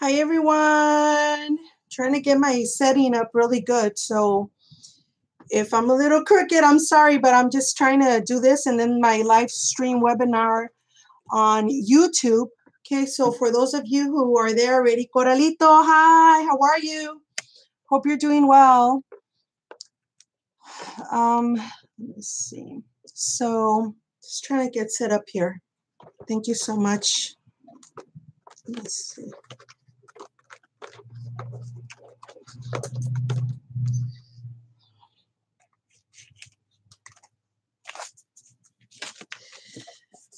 Hi, everyone. Trying to get my setting up really good. So if I'm a little crooked, I'm sorry, but I'm just trying to do this and then my live stream webinar on YouTube. Okay, so for those of you who are there already, Coralito, hi, how are you? Hope you're doing well. Let's see. So just trying to get set up here. Thank you so much. Let's see.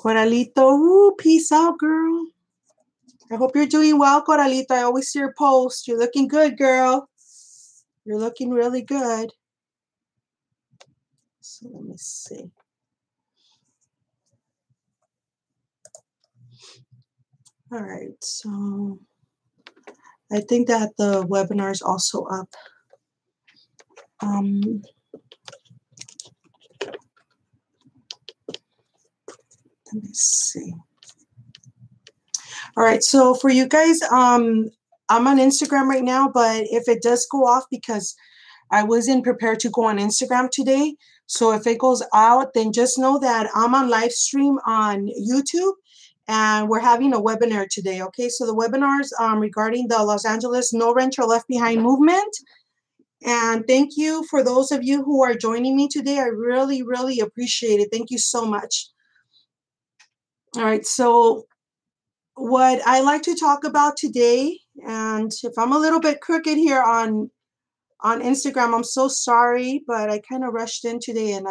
Coralito, peace out, girl. I hope you're doing well, Coralito. I always see your post. You're looking good, girl. You're looking really good. So let me see. All right, so I think that the webinar is also up. Let me see. All right, so for you guys, I'm on Instagram right now, but if it does go off because I wasn't prepared to go on Instagram today, so if it goes out, then just know that I'm on live stream on YouTube, and we're having a webinar today, okay? So the webinar is regarding the Los Angeles No Renter Left Behind movement. And thank you for those of you who are joining me today. I really, really appreciate it. Thank you so much. All right, so what I like to talk about today, and if I'm a little bit crooked here on Instagram, I'm so sorry, but I kind of rushed in today and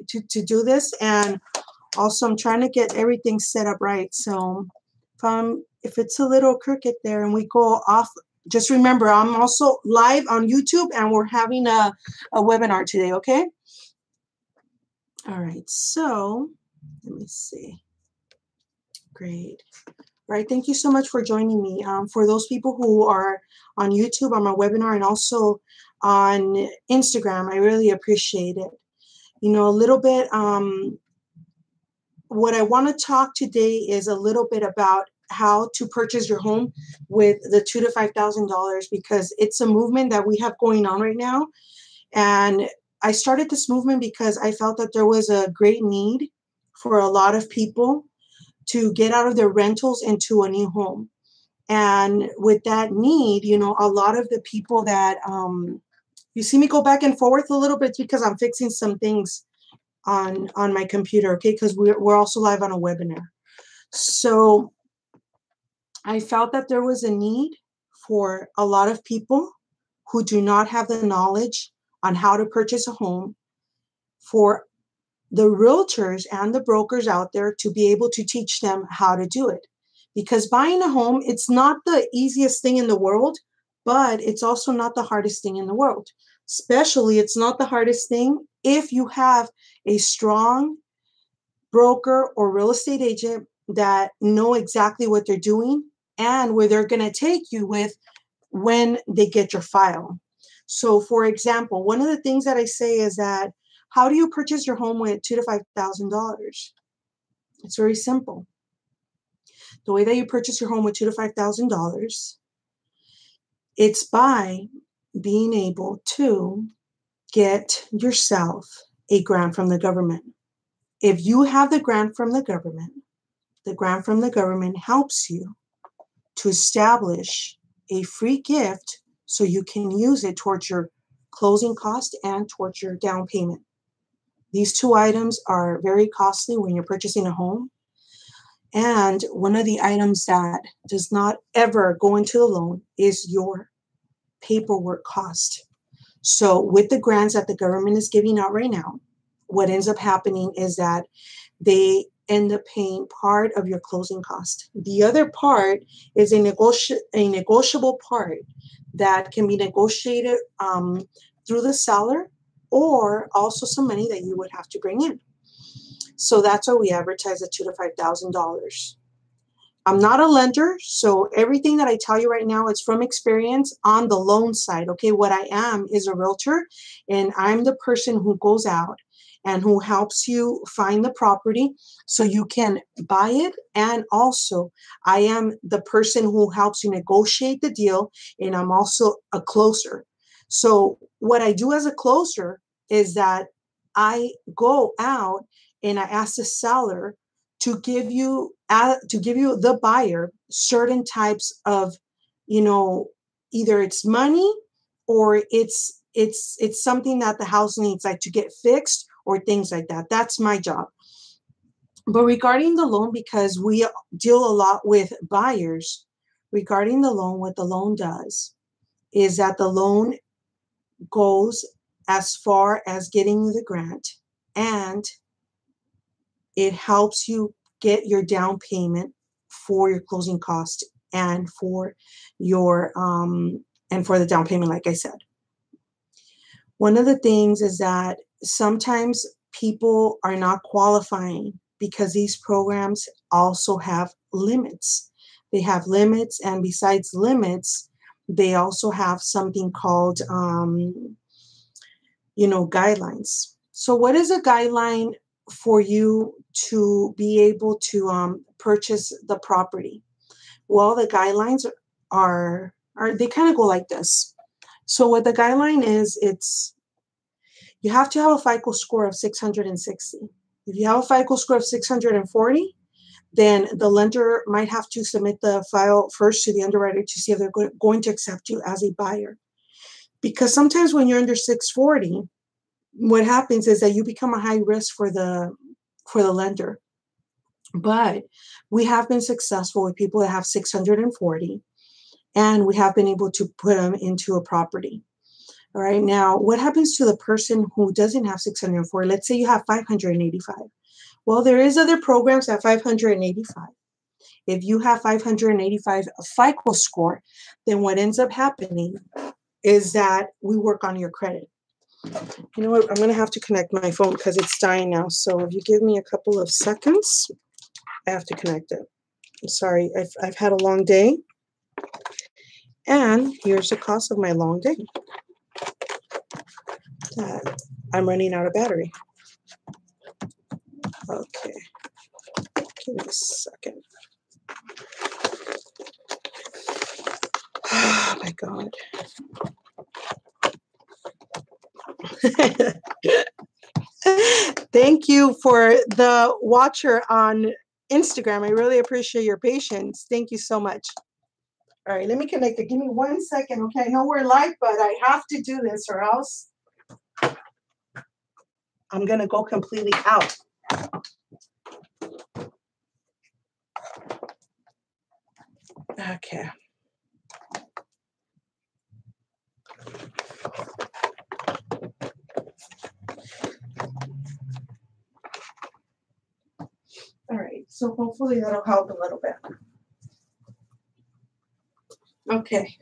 to do this, and also I'm trying to get everything set up right. So if it's a little crooked there and we go off, just remember I'm also live on YouTube and we're having a webinar today, okay? All right, so let me see. Great. All right, thank you so much for joining me. For those people who are on YouTube, on my webinar, and also on Instagram, I really appreciate it. You know, a little bit, what I want to talk today is a little bit about how to purchase your home with the $2,000 to $5,000, because it's a movement that we have going on right now. And I started this movement because I felt that there was a great need for a lot of people to get out of their rentals into a new home. And with that need, you know, a lot of the people that, you see me go back and forth a little bit because I'm fixing some things on my computer, okay? Because we're also live on a webinar. So I felt that there was a need for a lot of people who do not have the knowledge on how to purchase a home, for the realtors and the brokers out there to be able to teach them how to do it. Because buying a home, it's not the easiest thing in the world, but it's also not the hardest thing in the world. Especially, it's not the hardest thing if you have a strong broker or real estate agent that know exactly what they're doing and where they're going to take you with when they get your file. So, for example, one of the things that I say is that, how do you purchase your home with $2,000 to $5,000? It's very simple. The way that you purchase your home with $2,000 to $5,000, it's by being able to get yourself a grant from the government. If you have the grant from the government helps you to establish a free gift so you can use it towards your closing cost and towards your down payment. These two items are very costly when you're purchasing a home. And one of the items that does not ever go into the loan is your paperwork cost. So with the grants that the government is giving out right now, what ends up happening is that they end up paying part of your closing cost. The other part is a negotiable part that can be negotiated through the seller, or also some money that you would have to bring in. So that's why we advertise at $2,000 to $5,000. I'm not a lender, so everything that I tell you right now is from experience on the loan side, okay? What I am is a realtor, and I'm the person who goes out and who helps you find the property so you can buy it. And also, I am the person who helps you negotiate the deal, and I'm also a closer. So what I do as a closer is that I go out and I ask the seller to give you the buyer certain types of, you know, either it's money or it's something that the house needs, like to get fixed or things like that. That's my job. But regarding the loan, because we deal a lot with buyers, regarding the loan, what the loan does is that the loan goes as far as getting you the grant, and it helps you get your down payment for your closing cost and for your and for the down payment, like I said. One of the things is that sometimes people are not qualifying because these programs also have limits. They have limits, and besides limits, they also have something called, guidelines. So what is a guideline for you to be able to purchase the property? Well, the guidelines are they kind of go like this. So what the guideline is, it's you have to have a FICO score of 660. If you have a FICO score of 640, then the lender might have to submit the file first to the underwriter to see if they're going to accept you as a buyer. Because sometimes when you're under 640, what happens is that you become a high risk for the lender. But we have been successful with people that have 640, and we have been able to put them into a property. All right. Now, what happens to the person who doesn't have 604? Let's say you have 585. Well, there is other programs at 585. If you have 585 FICO score, then what ends up happening is that we work on your credit. You know what? I'm going to have to connect my phone because it's dying now. So if you give me a couple of seconds, I have to connect it. I'm sorry. I've had a long day. And here's the cost of my long day. I'm running out of battery. Okay. Give me a second. Oh my God. Thank you for the watcher on Instagram. I really appreciate your patience. Thank you so much. All right, let me connect it. Give me 1 second. Okay, I know we're live, but I have to do this or else I'm going to go completely out. Okay. All right, so hopefully that'll help a little bit. Okay.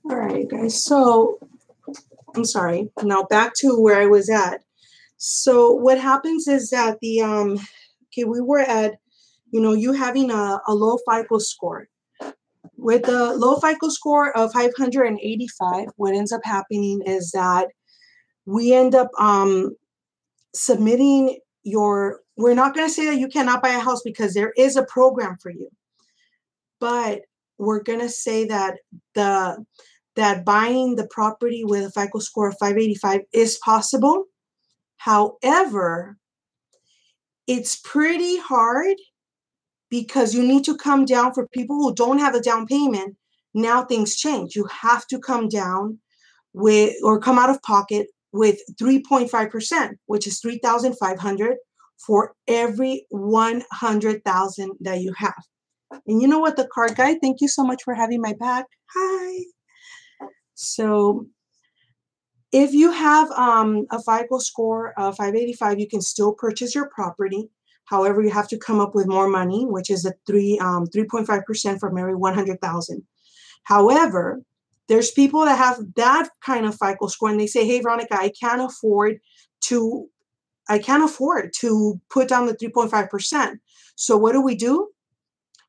All right, guys. So I'm sorry. Now back to where I was at. So what happens is that we were at, you having a low FICO score. With the low FICO score of 585, what ends up happening is that we end up submitting we're not going to say that you cannot buy a house because there is a program for you, but we're going to say that that buying the property with a FICO score of 585 is possible. However, it's pretty hard because you need to come down. For people who don't have a down payment, now things change. You have to come down or come out of pocket with 3.5%, which is $3,500 for every $100,000 that you have. And you know what, the card guy, thank you so much for having my back. Hi. So if you have a FICO score of 585, you can still purchase your property. However, you have to come up with more money, which is a 3.5% from every 100,000. However, there's people that have that kind of FICO score, and they say, "Hey, Veronica, I can't afford to put down the 3.5%. So what do?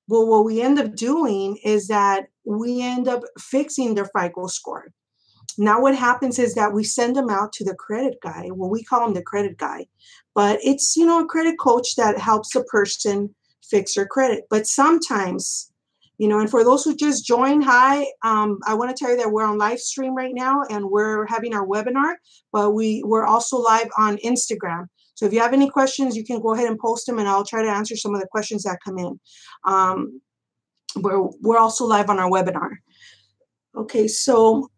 Well, what we end up doing is that we end up fixing their FICO score. Now, what happens is that we send them out to the credit guy. Well, we call him the credit guy, but it's, a credit coach that helps a person fix their credit. But sometimes, and for those who just joined, hi, I want to tell you that we're on live stream right now and we're having our webinar, but we're also live on Instagram. So if you have any questions, you can go ahead and post them and I'll try to answer some of the questions that come in. We're also live on our webinar. Okay, so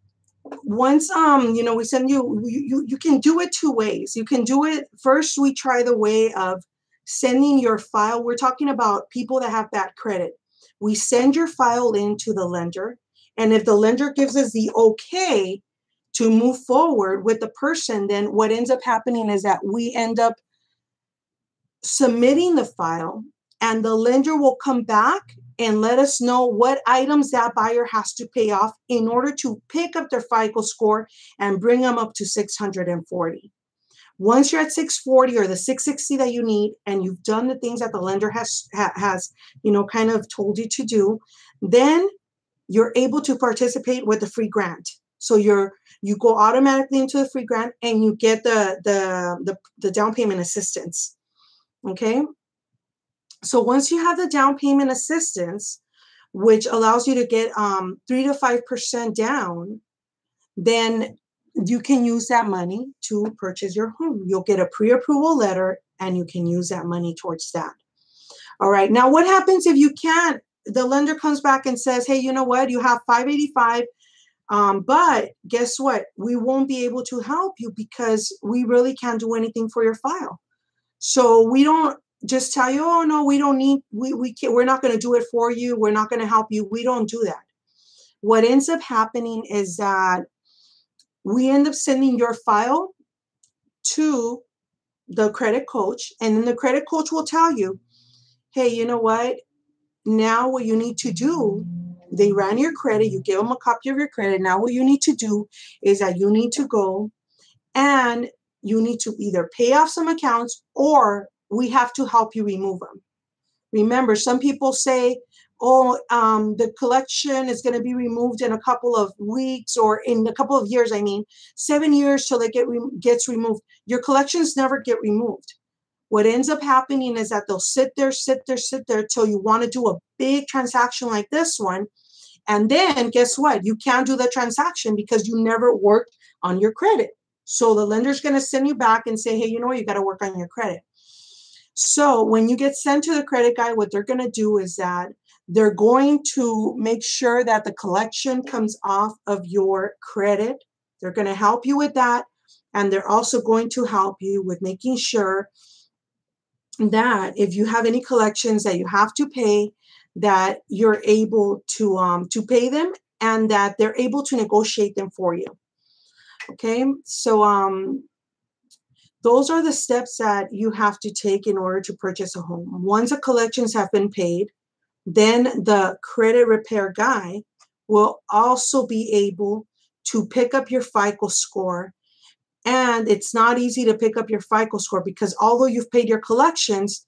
once we send you can do it two ways. You can do it first. We try the way of sending your file. We're talking about people that have bad credit. We send your file in to the lender, and if the lender gives us the okay to move forward with the person, then what ends up happening is that we end up submitting the file, and the lender will come back and let us know what items that buyer has to pay off in order to pick up their FICO score and bring them up to 640. Once you're at 640 or the 660 that you need, and you've done the things that the lender has kind of told you to do, then you're able to participate with the free grant. So you go automatically into the free grant and you get the down payment assistance. Okay. So once you have the down payment assistance, which allows you to get 3 to 5% down, then you can use that money to purchase your home. You'll get a pre-approval letter and you can use that money towards that. All right. Now, what happens if you can't? The lender comes back and says, hey, you know what? You have 585, but guess what? We won't be able to help you because we really can't do anything for your file. So we don't just tell you, oh, no, we don't need, we can't, we're not going to do it for you. We're not going to help you. We don't do that. What ends up happening is that we end up sending your file to the credit coach, and then the credit coach will tell you, hey, you know what? Now what you need to do, they ran your credit, you give them a copy of your credit. Now what you need to do is that you need to go and you need to either pay off some accounts or we have to help you remove them. Remember, some people say, oh, the collection is going to be removed in a couple of weeks or in a couple of years. 7 years till it gets removed. Your collections never get removed. What ends up happening is that they'll sit there till you want to do a big transaction like this one. And then guess what? You can't do the transaction because you never worked on your credit. So the lender's going to send you back and say, hey, you know what? You got to work on your credit. So when you get sent to the credit guy, what they're going to do is that they're going to make sure that the collection comes off of your credit. They're going to help you with that. And they're also going to help you with making sure that if you have any collections that you have to pay, that you're able to pay them and that they're able to negotiate them for you. Okay, so those are the steps that you have to take in order to purchase a home. Once the collections have been paid, then the credit repair guy will also be able to pick up your FICO score. And it's not easy to pick up your FICO score because although you've paid your collections,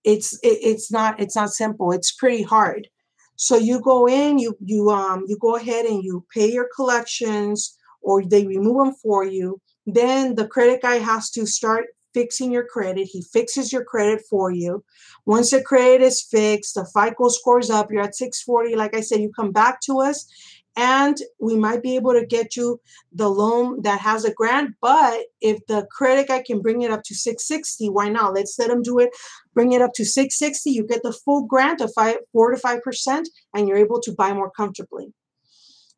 it's not simple. It's pretty hard. So you go in, you go ahead and you pay your collections, or they remove them for you. Then the credit guy has to start fixing your credit. He fixes your credit for you. Once the credit is fixed, the FICO scores up, you're at 640. Like I said, you come back to us and we might be able to get you the loan that has a grant. But if the credit guy can bring it up to 660, why not? Let's let him do it. Bring it up to 660. You get the full grant of 4 to 5%, and you're able to buy more comfortably.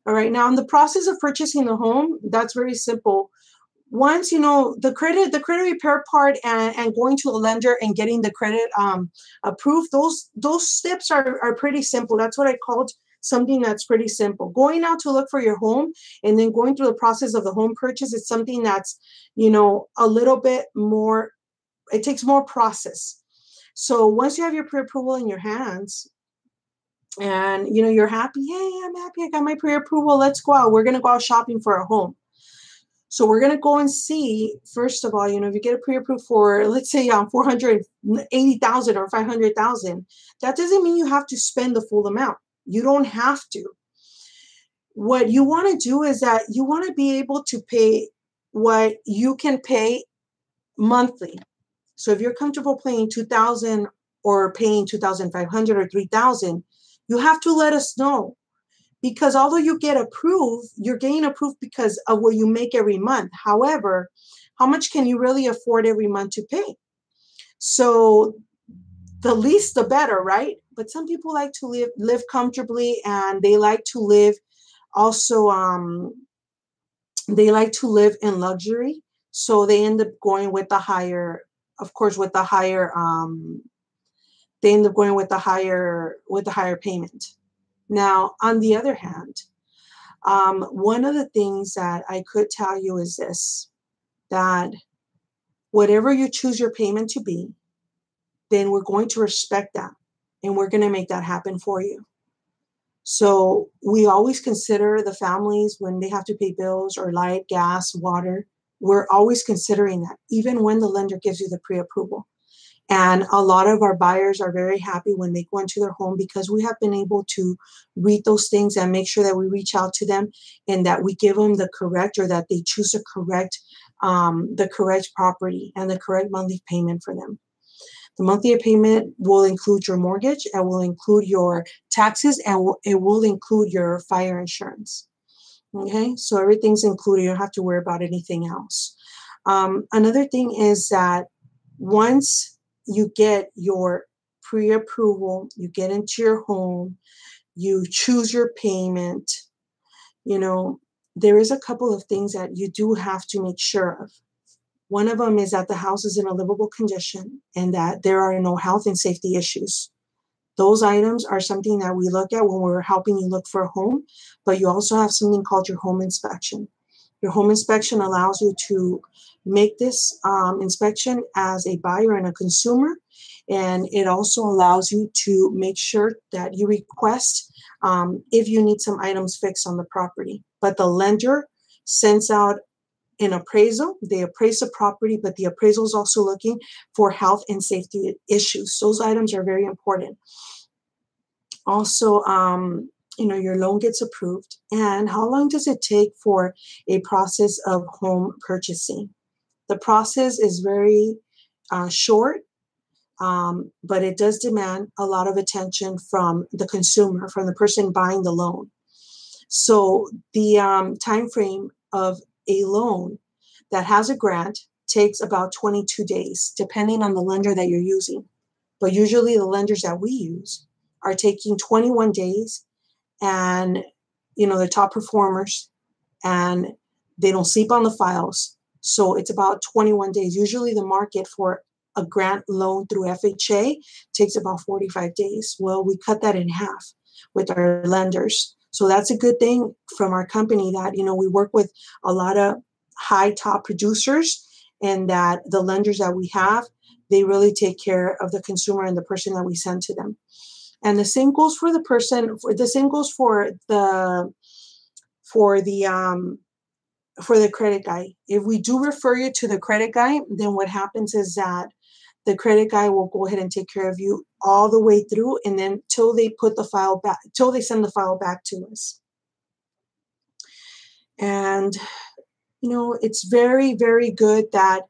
All right. Now, in the process of purchasing the home, that's very simple. Once you know the credit repair part and going to a lender and getting the credit approved, those steps are pretty simple. That's what I called something that's pretty simple. Going out to look for your home and then going through the process of the home purchase is something that's, a little bit more, it takes more process. So once you have your pre-approval in your hands and, you're happy, hey, I'm happy, I got my pre-approval, let's go out. We're going to go out shopping for a home. So we're going to go and see, first of all, if you get a pre-approved for, let's say, 480,000 or 500,000, that doesn't mean you have to spend the full amount. You don't have to. What you want to do is that you want to be able to pay what you can pay monthly. So if you're comfortable paying 2,000 or paying 2,500 or 3,000, you have to let us know. Because although you get approved, you're getting approved because of what you make every month. However, how much can you really afford every month to pay? So the least, the better, right? But some people like to live comfortably, and they like to live also, they like to live in luxury. So they end up going with the higher, of course, with the higher, they end up going with the higher payment. Now, on the other hand, one of the things that I could tell you is this, that whatever you choose your payment to be, then we're going to respect that, and we're going to make that happen for you. So we always consider the families when they have to pay bills or light, gas, water. We're always considering that, even when the lender gives you the pre-approval. And a lot of our buyers are very happy when they go into their home, because we have been able to read those things and make sure that we reach out to them and that we give them the correct, or that they choose the correct property and the correct monthly payment for them. The monthly payment will include your mortgage, and will include your taxes, and it will include your fire insurance. Okay, so everything's included. You don't have to worry about anything else. Another thing is that once you get your pre-approval, you get into your home, you choose your payment, there is a couple of things that you do have to make sure of. One of them is that the house is in a livable condition and that there are no health and safety issues. Those items are something that we look at when we're helping you look for a home, but you also have something called your home inspection. Your home inspection allows you to make this inspection as a buyer and a consumer, and it also allows you to make sure that you request if you need some items fixed on the property. But the lender sends out an appraisal. They appraise the property, but the appraisal is also looking for health and safety issues. Those items are very important. Also, your loan gets approved. And how long does it take for a process of home purchasing? The process is very short, but it does demand a lot of attention from the consumer, from the person buying the loan. So the time frame of a loan that has a grant takes about 22 days, depending on the lender that you're using. But usually the lenders that we use are taking 21 days, and they're top performers, and they don't sleep on the files. So it's about 21 days. Usually the market for a grant loan through FHA takes about 45 days. Well, we cut that in half with our lenders. So that's a good thing from our company, that, we work with a lot of high top producers, and that the lenders that we have, they really take care of the consumer and the person that we send to them. And the same goes for the person, the same goes for the credit guy. If we do refer you to the credit guy, then what happens is that the credit guy will go ahead and take care of you all the way through, and then till they put the file back, till they send the file back to us. And it's very, very good that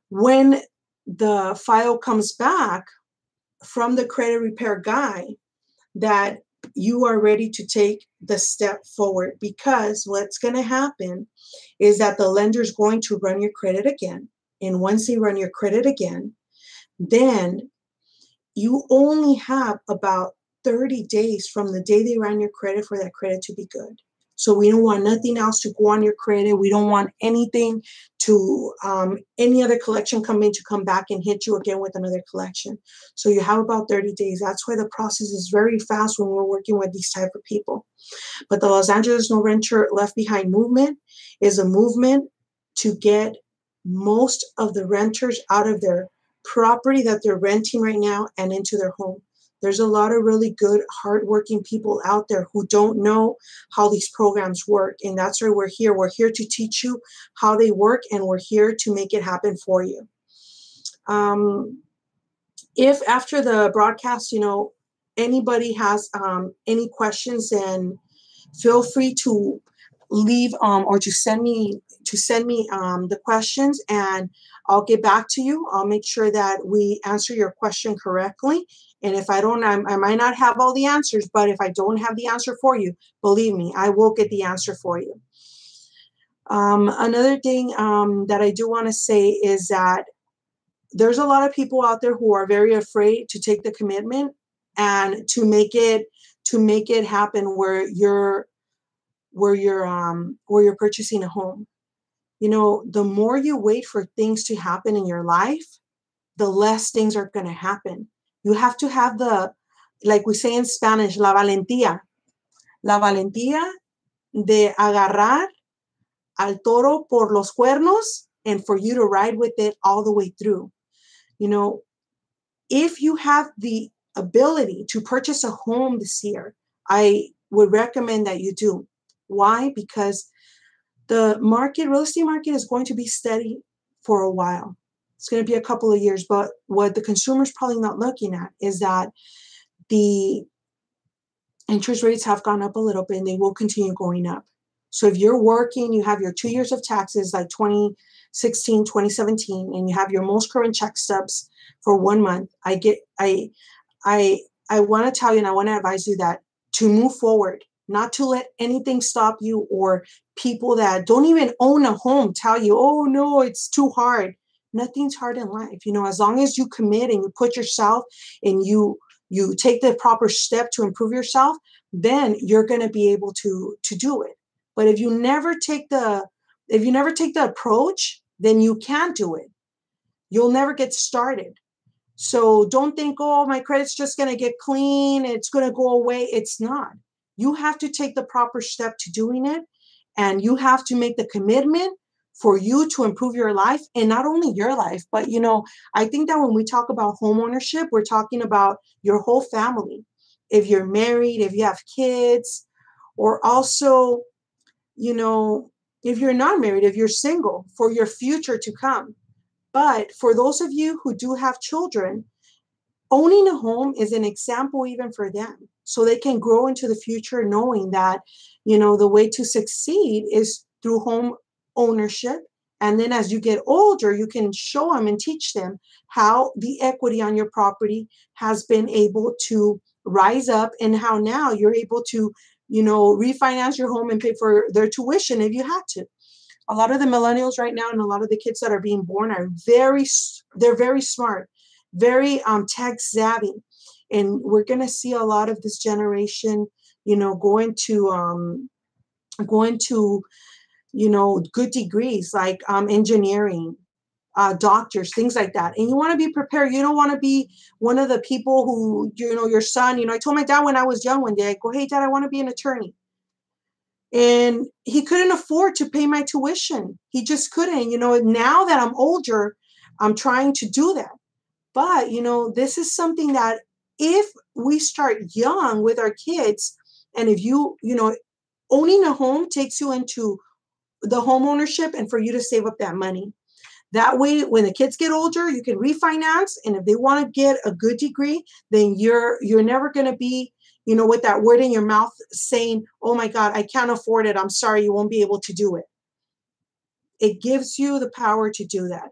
when the file comes back from the credit repair guy, that you are ready to take the step forward, because what's going to happen is that the lender is going to run your credit again. And once they run your credit again, then you only have about 30 days from the day they ran your credit for that credit to be good. So we don't want nothing else to go on your credit. We don't want anything to, any other collection company to come back and hit you again with another collection. So you have about 30 days. That's why the process is very fast when we're working with these type of people. But the Los Angeles No Renter Left Behind movement is a movement to get most of the renters out of their property that they're renting right now and into their home. There's a lot of really good, hardworking people out there who don't know how these programs work. And that's why we're here. We're here to teach you how they work, and we're here to make it happen for you. If after the broadcast, anybody has any questions, then feel free to leave or to send me the questions, and I'll get back to you. I'll make sure that we answer your question correctly. And if I don't, I might not have all the answers, but if I don't have the answer for you, believe me, I will get the answer for you. Another thing that I do want to say is that there's a lot of people out there who are very afraid to take the commitment and to make it happen where you're purchasing a home. The more you wait for things to happen in your life, the less things are going to happen. You have to have like we say in Spanish, la valentía de agarrar al toro por los cuernos and for you to ride with it all the way through. If you have the ability to purchase a home this year, I would recommend that you do. Why? Because the real estate market is going to be steady for a while. It's going to be a couple of years, but what the consumer's probably not looking at is that the interest rates have gone up a little bit and they will continue going up. So if you're working, you have your 2 years of taxes like 2016, 2017, and you have your most current check stubs for 1 month, I want to tell you and I want to advise you that to move forward, not to let anything stop you, or people that don't even own a home tell you, oh no, it's too hard. Nothing's hard in life. As long as you commit and you put yourself and you take the proper step to improve yourself, then you're going to be able to do it. But if you never take the approach, then you can't do it. You'll never get started. So don't think, oh, my credit's just going to get clean, it's going to go away. It's not. You have to take the proper step to doing it, and you have to make the commitment for you to improve your life, and not only your life, but I think that when we talk about home ownership, we're talking about your whole family. If you're married, if you have kids, or also, if you're not married, if you're single, for your future to come. But for those of you who do have children, owning a home is an example even for them, so they can grow into the future knowing that, the way to succeed is through home ownership. And then as you get older, you can show them and teach them how the equity on your property has been able to rise up, and how now you're able to, refinance your home and pay for their tuition if you had to. A lot of the millennials right now and a lot of the kids that are being born are they're very smart, very tech savvy. And we're going to see a lot of this generation, going to good degrees like engineering, doctors, things like that. And you want to be prepared. You don't want to be one of the people who, your son, I told my dad when I was young one day, I go, hey, Dad, I want to be an attorney. And he couldn't afford to pay my tuition. He just couldn't. Now that I'm older, I'm trying to do that. But, this is something that if we start young with our kids, and if owning a home takes you into the home ownership and for you to save up that money. That way, when the kids get older, you can refinance. And if they want to get a good degree, then you're never going to be, with that word in your mouth saying, oh my God, I can't afford it. I'm sorry, you won't be able to do it. It gives you the power to do that.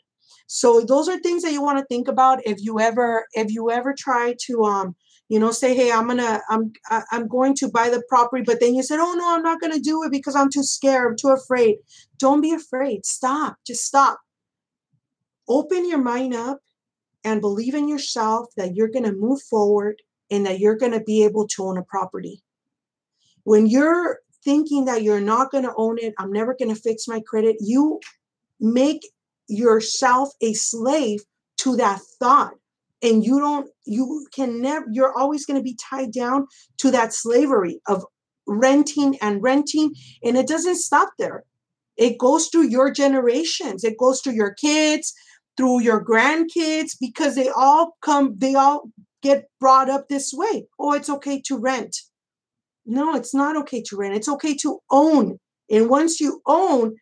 So those are things that you want to think about if you ever try to, say, hey, I'm going to buy the property, but then you said, oh no, I'm not going to do it because I'm too scared, I'm too afraid. Don't be afraid. Stop. Just stop. Open your mind up and believe in yourself that you're going to move forward and that you're going to be able to own a property. When you're thinking that you're not going to own it, I'm never going to fix my credit, you make yourself a slave to that thought. And you're always going to be tied down to that slavery of renting. And it doesn't stop there. It goes through your generations. It goes through your kids, through your grandkids, because they all get brought up this way. Oh, it's okay to rent. No, it's not okay to rent. It's okay to own. And once you own,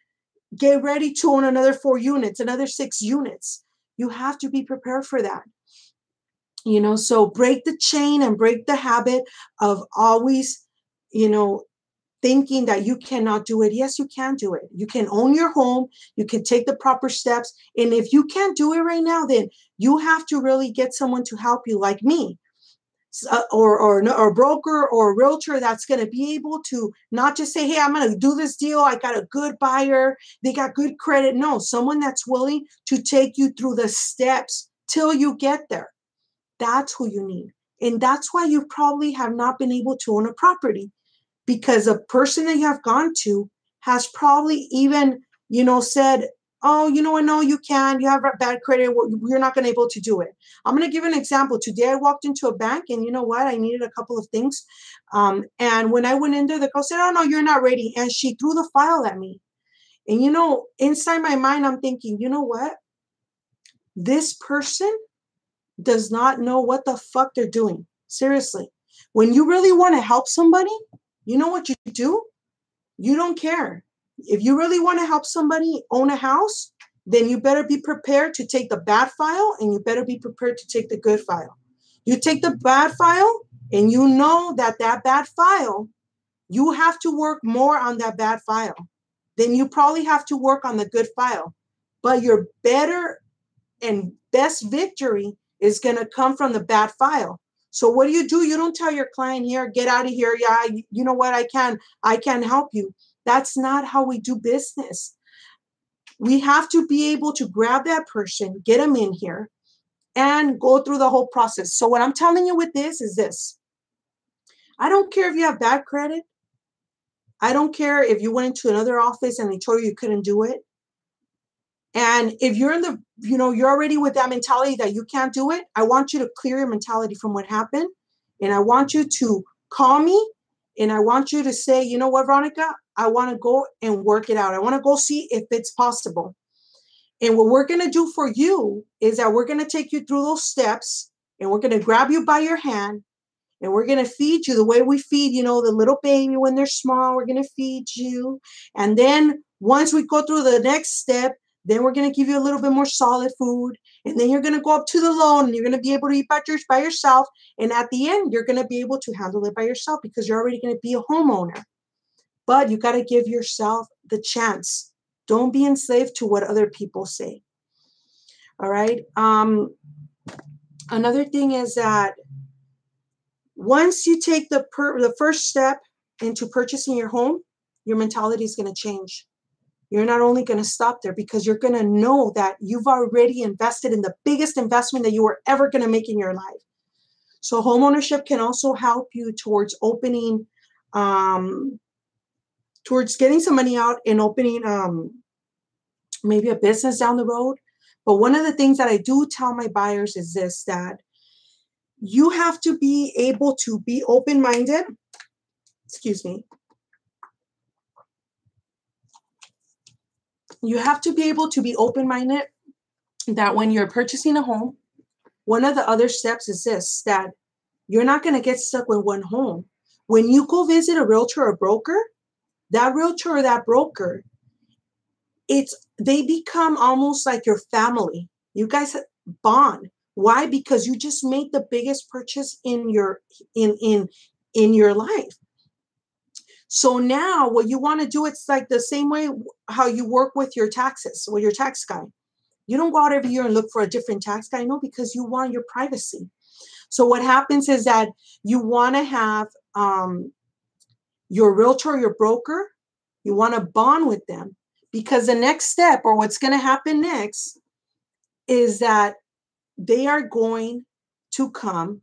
get ready to own another 4 units, another 6 units. You have to be prepared for that. So break the chain and break the habit of always, thinking that you cannot do it. Yes, you can do it. You can own your home. You can take the proper steps. And if you can't do it right now, then you have to really get someone to help you, like me, or a broker or a realtor that's going to be able to not just say, hey, I'm going to do this deal. I got a good buyer. They got good credit. No, someone that's willing to take you through the steps till you get there. That's who you need. And that's why you probably have not been able to own a property, because a person that you have gone to has probably even, said, oh, you know what? No, you can. You have bad credit. You're not going to be able to do it. I'm going to give an example. Today, I walked into a bank, and you know what? I needed a couple of things. And when I went in there, the girl said, oh, no, you're not ready. And she threw the file at me. And, inside my mind, I'm thinking, you know what? This person does not know what the fuck they're doing. Seriously. When you really want to help somebody, you know what you do? You don't care. If you really want to help somebody own a house, then you better be prepared to take the bad file, and you better be prepared to take the good file. You take the bad file, and you know that bad file, you have to work more on that bad file. Then you probably have to work on the good file. But your better and best victory is going to come from the bad file. So what do? You don't tell your client, here, get out of here. Yeah, you know what? I can help you. That's not how we do business. We have to be able to grab that person, get them in here, and go through the whole process. So what I'm telling you with this is this. I don't care if you have bad credit. I don't care if you went into another office and they told you couldn't do it. And if you're you're already with that mentality that you can't do it, I want you to clear your mentality from what happened. And I want you to call me, and I want you to say, you know what, Veronica, I want to go and work it out. I want to go see if it's possible. And what we're going to do for you is that we're going to take you through those steps, and we're going to grab you by your hand, and we're going to feed you the way we feed, the little baby when they're small. We're going to feed you. And then once we go through the next step, then we're going to give you a little bit more solid food. And then you're going to go up to the loan, and you're going to be able to eat by yourself. And at the end, you're going to be able to handle it by yourself, because you're already going to be a homeowner. But you got to give yourself the chance. Don't be enslaved to what other people say. All right. Another thing is that once you take the first step into purchasing your home, your mentality is going to change. You're not only going to stop there, because you're going to know that you've already invested in the biggest investment that you were ever going to make in your life. So homeownership can also help you towards opening, towards getting some money out and opening maybe a business down the road. But one of the things that I do tell my buyers is this, that you have to be able to be open-minded. Excuse me. You have to be able to be open-minded, that when you're purchasing a home, one of the other steps is this, that you're not going to get stuck with one home. When you go visit a realtor or broker, that realtor or that broker, they become almost like your family. You guys bond. Why? Because you just made the biggest purchase in your life. So now what you want to do, it's like the same way how you work with your taxes, with your tax guy. You don't go out every year and look for a different tax guy. No, because you want your privacy. So what happens is that you want to have your realtor or your broker, you want to bond with them, because the next step, or what's going to happen next, is that they are going to come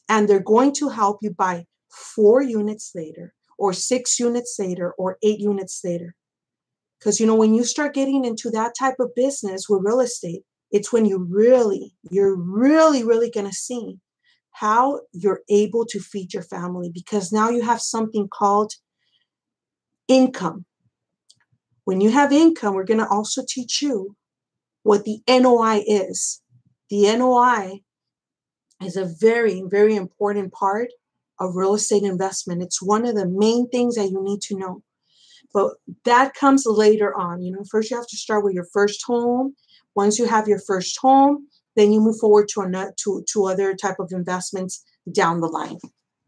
and they're going to help you buy 4 units later, or 6 units later, or 8 units later. Because, when you start getting into that type of business with real estate, it's when you're really going to see how you're able to feed your family, because now you have something called income. When you have income, we're going to also teach you what the NOI is. The NOI is a very, very important part of real estate investment. It's one of the main things that you need to know. But that comes later on. First you have to start with your first home. Once you have your first home, then you move forward to other type of investments down the line,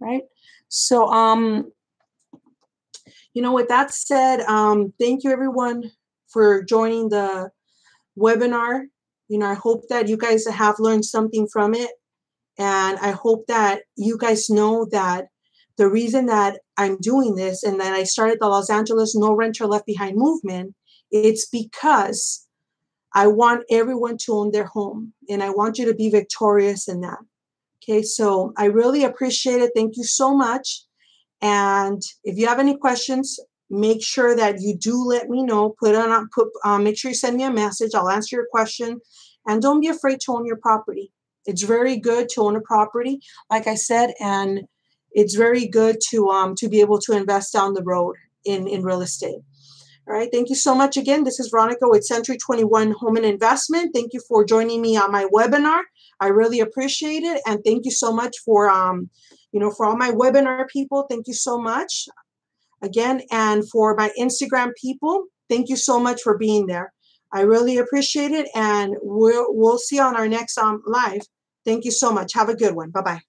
right? So, with that said, thank you everyone for joining the webinar. I hope that you guys have learned something from it. And I hope that you guys know that the reason that I'm doing this and that I started the Los Angeles No Renter Left Behind movement, it's because I want everyone to own their home. And I want you to be victorious in that. Okay, so I really appreciate it. Thank you so much. And if you have any questions, make sure that you do let me know. Make sure you send me a message. I'll answer your question. And don't be afraid to own your property. It's very good to own a property, like I said, and it's very good to be able to invest down the road in real estate. All right. Thank you so much again. This is Veronica with Century 21 Home and Investment. Thank you for joining me on my webinar. I really appreciate it. And thank you so much for all my webinar people. Thank you so much again. And for my Instagram people, thank you so much for being there. I really appreciate it. And we'll see you on our next live. Thank you so much. Have a good one. Bye-bye.